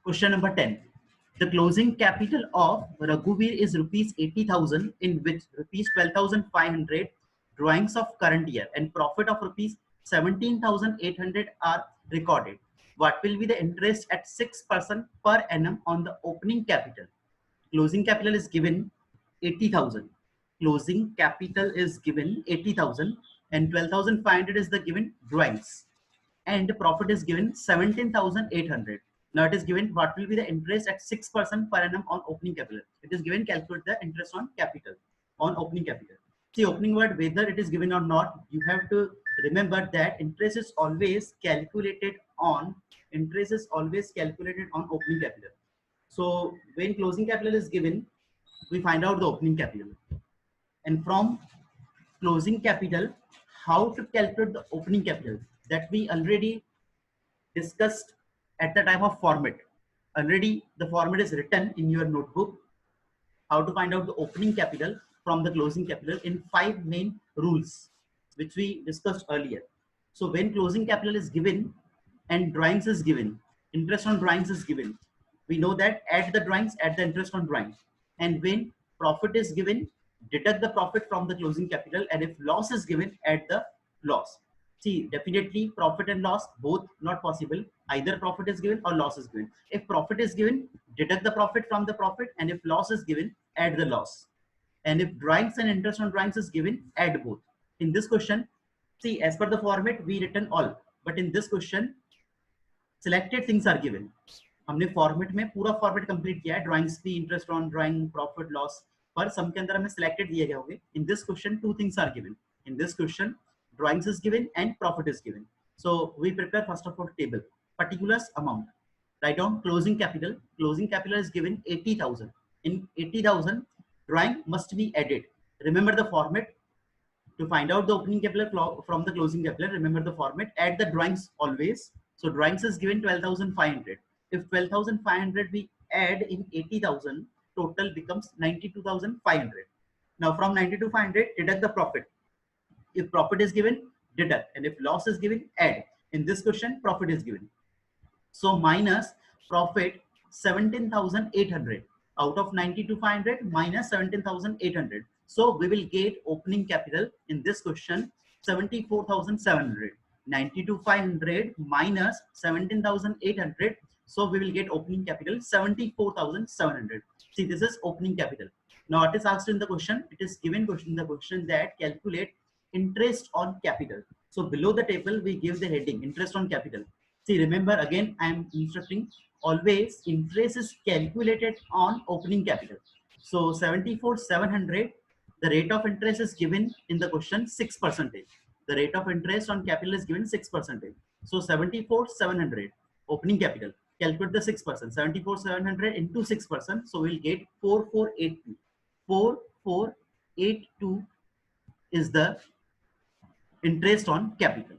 Question number 10. The closing capital of Raghuveer is rupees 80,000, in which rupees 12,500 drawings of current year and profit of rupees 17,800 are recorded. What will be the interest at 6% per annum on the opening capital? Closing capital is given 80,000. Closing capital is given 80,000 and 12,500 is the given drawings. And the profit is given 17,800. Now it is given what will be the interest at 6% per annum on opening capital. It is given calculate the interest on capital, on opening capital. See, opening word, whether it is given or not, you have to remember that interest is always calculated on opening capital. So when closing capital is given, we find out the opening capital. And from closing capital, how to calculate the opening capital, that we already discussed at the time of format. Already the format is written in your notebook. How to find out the opening capital from the closing capital in 5 main rules, which we discussed earlier. So when closing capital is given and drawings is given, interest on drawings is given, we know that add the drawings, add the interest on drawings. And when profit is given, deduct the profit from the closing capital, and if loss is given, add the loss. See, definitely profit and loss both not possible. Either profit is given or loss is given. If profit is given, deduct the profit from the profit, and if loss is given, add the loss. And if drawings and interest on drawings is given, add both. In this question, see, as per the format we written all, but in this question selected things are given. हमने format में पूरा format complete किया है, drawings भी, interest on drawing, profit loss, पर sum के अंदर हमें सिलेक्टेड दिए गए होंगे. In this question 2 things are given. In this question drawings is given and profit is given. So we prepare first of all table, particulars amount. Write down closing capital. Closing capital is given 80,000. In 80,000, drawing must be added. Remember the format to find out the opening capital from the closing capital. Remember the format. Add the drawings always. So drawings is given 12,500. If 12,500 we add in 80,000, total becomes 92,500. Now from 92,500 deduct the profit. If profit is given, deduct, and if loss is given, add. In this question, profit is given. So minus profit 17,800 out of 92,500 minus 17,800. So we will get opening capital in this question 74,700. 92,500 minus 17,800. So we will get opening capital 74,700. See, this is opening capital. Now what is asked in the question? It is given question in the question that calculate interest on capital. So below the table we give the heading interest on capital. See, remember again I am instructing, always interest is calculated on opening capital. So 74,700, the rate of interest is given in the question 6%. The rate of interest on capital is given 6%. So 74,700 opening capital, calculate the 6%. 74,700 into 6%, so we'll get 4482. 4482 is the interest on capital.